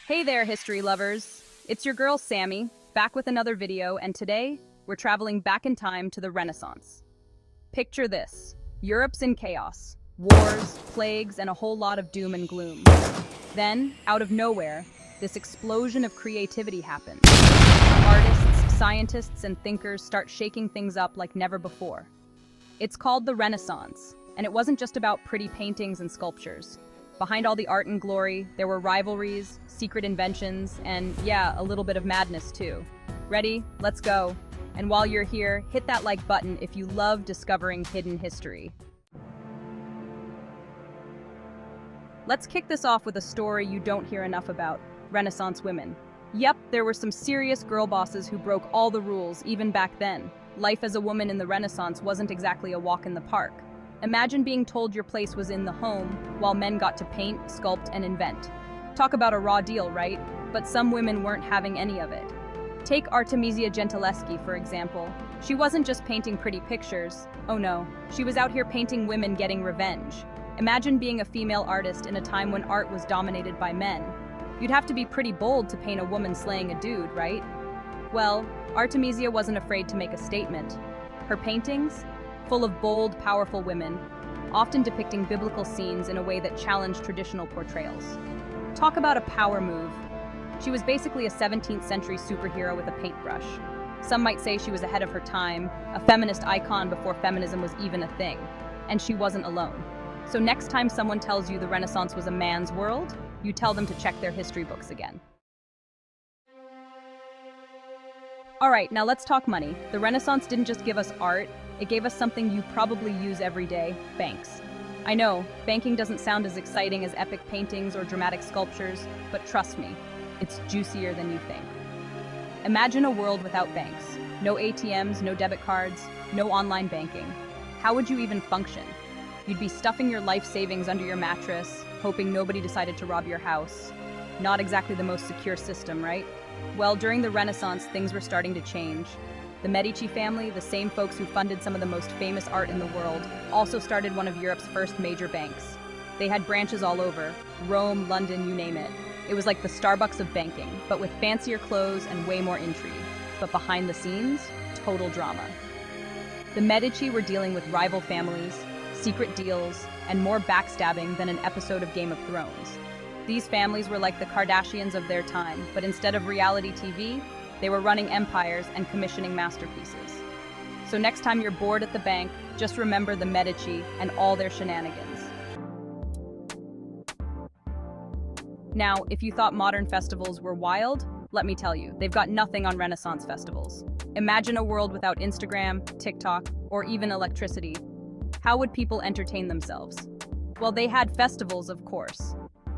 Hey there, history lovers! It's your girl Sammy, back with another video, and today, we're traveling back in time to the Renaissance. Picture this. Europe's in chaos. Wars, plagues, and a whole lot of doom and gloom. Then, out of nowhere, this explosion of creativity happens. Artists, scientists, and thinkers start shaking things up like never before. It's called the Renaissance, and it wasn't just about pretty paintings and sculptures. Behind all the art and glory, there were rivalries, secret inventions, and yeah, a little bit of madness too. Ready? Let's go. And while you're here, hit that like button if you love discovering hidden history. Let's kick this off with a story you don't hear enough about: Renaissance women. Yep, there were some serious girl bosses who broke all the rules even back then. Life as a woman in the Renaissance wasn't exactly a walk in the park. Imagine being told your place was in the home, while men got to paint, sculpt, and invent. Talk about a raw deal, right? But some women weren't having any of it. Take Artemisia Gentileschi, for example. She wasn't just painting pretty pictures. Oh no, she was out here painting women getting revenge. Imagine being a female artist in a time when art was dominated by men. You'd have to be pretty bold to paint a woman slaying a dude, right? Well, Artemisia wasn't afraid to make a statement. Her paintings? Full of bold, powerful women, often depicting biblical scenes in a way that challenged traditional portrayals. Talk about a power move. She was basically a 17th century superhero with a paintbrush. Some might say she was ahead of her time, a feminist icon before feminism was even a thing. And she wasn't alone. So next time someone tells you the Renaissance was a man's world, you tell them to check their history books again. Alright, now let's talk money. The Renaissance didn't just give us art, it gave us something you probably use every day: banks. I know, banking doesn't sound as exciting as epic paintings or dramatic sculptures, but trust me, it's juicier than you think. Imagine a world without banks. No ATMs, no debit cards, no online banking. How would you even function? You'd be stuffing your life savings under your mattress, hoping nobody decided to rob your house. Not exactly the most secure system, right? Well, during the Renaissance, things were starting to change. The Medici family, the same folks who funded some of the most famous art in the world, also started one of Europe's first major banks. They had branches all over: Rome, London, you name it. It was like the Starbucks of banking, but with fancier clothes and way more intrigue. But behind the scenes, total drama. The Medici were dealing with rival families, secret deals, and more backstabbing than an episode of Game of Thrones. These families were like the Kardashians of their time, but instead of reality TV, they were running empires and commissioning masterpieces. So next time you're bored at the bank, just remember the Medici and all their shenanigans. Now, if you thought modern festivals were wild, let me tell you, they've got nothing on Renaissance festivals. Imagine a world without Instagram, TikTok, or even electricity. How would people entertain themselves? Well, they had festivals, of course.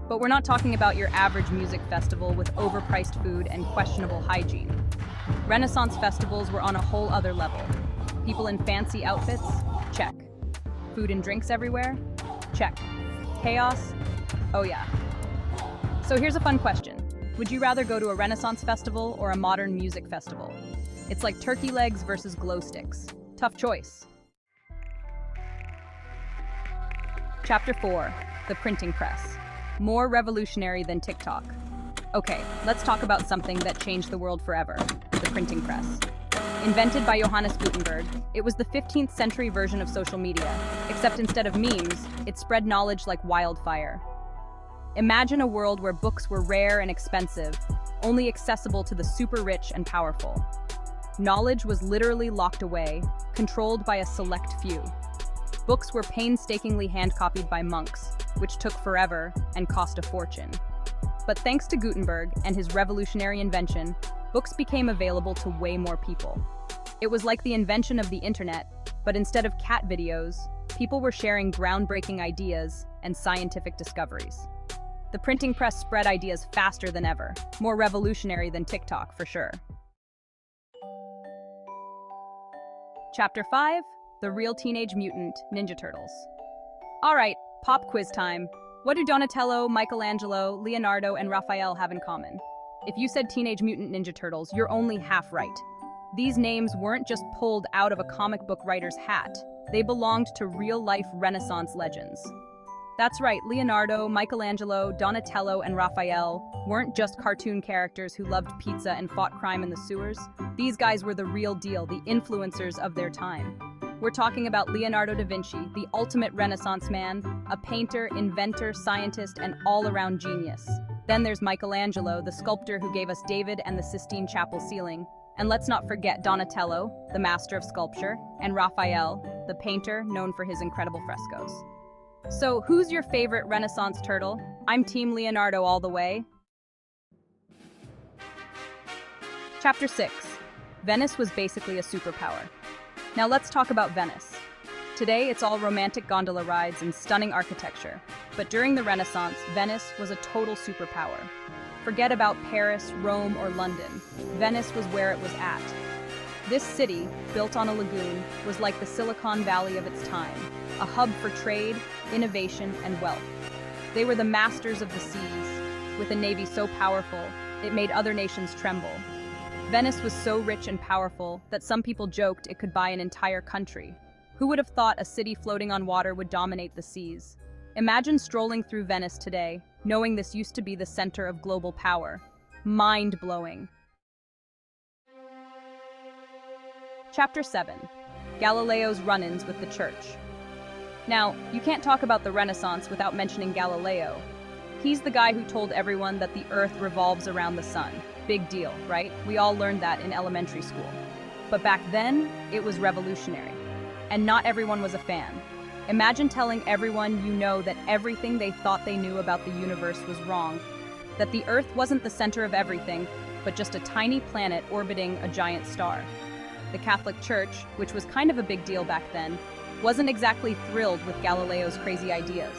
But we're not talking about your average music festival with overpriced food and questionable hygiene. Renaissance festivals were on a whole other level. People in fancy outfits? Check. Food and drinks everywhere? Check. Chaos? Oh yeah. So here's a fun question. Would you rather go to a Renaissance festival or a modern music festival? It's like turkey legs versus glow sticks. Tough choice. Chapter 4. The printing press. More revolutionary than TikTok. Okay, let's talk about something that changed the world forever: the printing press. Invented by Johannes Gutenberg, it was the 15th century version of social media, except instead of memes, it spread knowledge like wildfire. Imagine a world where books were rare and expensive, only accessible to the super rich and powerful. Knowledge was literally locked away, controlled by a select few. Books were painstakingly hand-copied by monks, which took forever and cost a fortune. But thanks to Gutenberg and his revolutionary invention, books became available to way more people. It was like the invention of the internet, but instead of cat videos, people were sharing groundbreaking ideas and scientific discoveries. The printing press spread ideas faster than ever, more revolutionary than TikTok for sure. Chapter 5. The Real Teenage Mutant Ninja Turtles. Alright, pop quiz time. What do Donatello, Michelangelo, Leonardo, and Raphael have in common? If you said Teenage Mutant Ninja Turtles, you're only half right. These names weren't just pulled out of a comic book writer's hat. They belonged to real-life Renaissance legends. That's right, Leonardo, Michelangelo, Donatello, and Raphael weren't just cartoon characters who loved pizza and fought crime in the sewers. These guys were the real deal, the influencers of their time. We're talking about Leonardo da Vinci, the ultimate Renaissance man, a painter, inventor, scientist, and all-around genius. Then there's Michelangelo, the sculptor who gave us David and the Sistine Chapel ceiling. And let's not forget Donatello, the master of sculpture, and Raphael, the painter known for his incredible frescoes. So, who's your favorite Renaissance turtle? I'm Team Leonardo all the way. Chapter 6. Venice was basically a superpower. Now let's talk about Venice. Today, it's all romantic gondola rides and stunning architecture. But during the Renaissance, Venice was a total superpower. Forget about Paris, Rome, or London. Venice was where it was at. This city, built on a lagoon, was like the Silicon Valley of its time, a hub for trade, innovation, and wealth. They were the masters of the seas, with a navy so powerful, it made other nations tremble. Venice was so rich and powerful that some people joked it could buy an entire country. Who would have thought a city floating on water would dominate the seas? Imagine strolling through Venice today, knowing this used to be the center of global power. Mind-blowing. Chapter 7. Galileo's run-ins with the church. Now, you can't talk about the Renaissance without mentioning Galileo. He's the guy who told everyone that the Earth revolves around the sun. Big deal, right? We all learned that in elementary school. But back then, it was revolutionary. And not everyone was a fan. Imagine telling everyone you know that everything they thought they knew about the universe was wrong. That the Earth wasn't the center of everything, but just a tiny planet orbiting a giant star. The Catholic Church, which was kind of a big deal back then, wasn't exactly thrilled with Galileo's crazy ideas.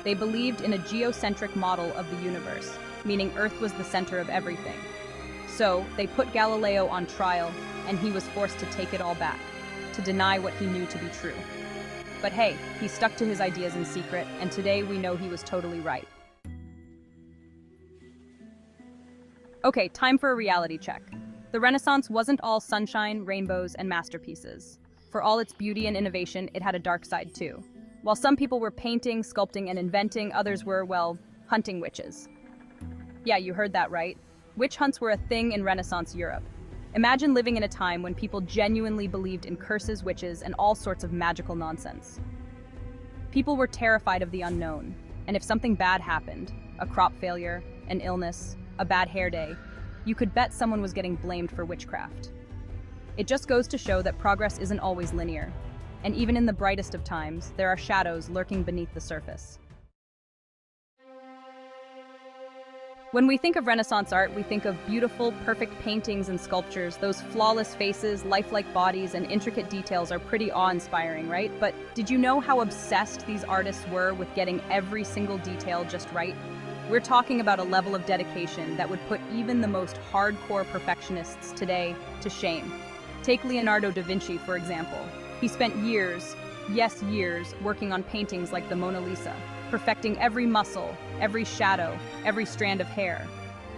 They believed in a geocentric model of the universe, meaning Earth was the center of everything. So, they put Galileo on trial, and he was forced to take it all back, to deny what he knew to be true. But hey, he stuck to his ideas in secret, and today we know he was totally right. Okay, time for a reality check. The Renaissance wasn't all sunshine, rainbows, and masterpieces. For all its beauty and innovation, it had a dark side too. While some people were painting, sculpting, and inventing, others were, well, hunting witches. Yeah, you heard that right. Witch hunts were a thing in Renaissance Europe. Imagine living in a time when people genuinely believed in curses, witches, and all sorts of magical nonsense. People were terrified of the unknown, and if something bad happened, a crop failure, an illness, a bad hair day, you could bet someone was getting blamed for witchcraft. It just goes to show that progress isn't always linear, and even in the brightest of times, there are shadows lurking beneath the surface. When we think of Renaissance art, we think of beautiful, perfect paintings and sculptures. Those flawless faces, lifelike bodies, and intricate details are pretty awe-inspiring, right? But did you know how obsessed these artists were with getting every single detail just right? We're talking about a level of dedication that would put even the most hardcore perfectionists today to shame. Take Leonardo da Vinci, for example. He spent years, yes years, working on paintings like the Mona Lisa, perfecting every muscle, every shadow, every strand of hair.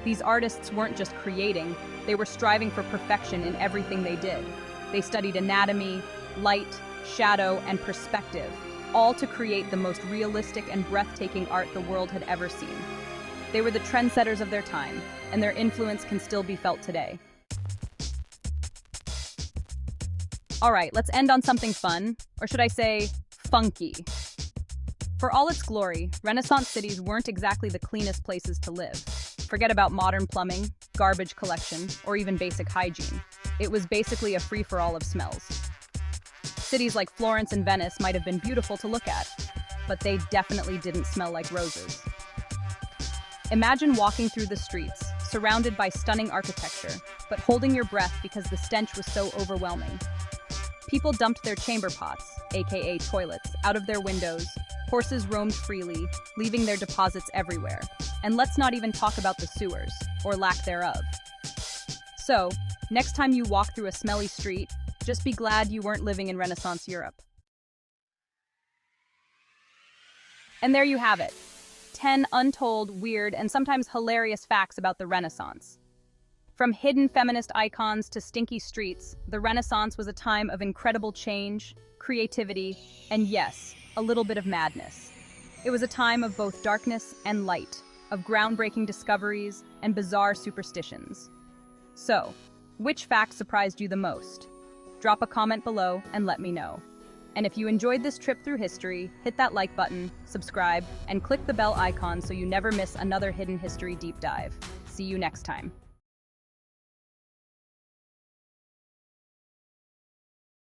These artists weren't just creating, they were striving for perfection in everything they did. They studied anatomy, light, shadow, and perspective, all to create the most realistic and breathtaking art the world had ever seen. They were the trendsetters of their time, and their influence can still be felt today. All right, let's end on something fun, or should I say, funky. For all its glory, Renaissance cities weren't exactly the cleanest places to live. Forget about modern plumbing, garbage collection, or even basic hygiene. It was basically a free-for-all of smells. Cities like Florence and Venice might have been beautiful to look at, but they definitely didn't smell like roses. Imagine walking through the streets, surrounded by stunning architecture, but holding your breath because the stench was so overwhelming. People dumped their chamber pots, aka toilets, out of their windows. Horses roamed freely, leaving their deposits everywhere. And let's not even talk about the sewers, or lack thereof. So, next time you walk through a smelly street, just be glad you weren't living in Renaissance Europe. And there you have it. 10 untold, weird, and sometimes hilarious facts about the Renaissance. From hidden feminist icons to stinky streets, the Renaissance was a time of incredible change, creativity, and yes, a little bit of madness. It was a time of both darkness and light, of groundbreaking discoveries and bizarre superstitions. So, which fact surprised you the most? Drop a comment below and let me know. And if you enjoyed this trip through history, hit that like button, subscribe, and click the bell icon so you never miss another hidden history deep dive. See you next time.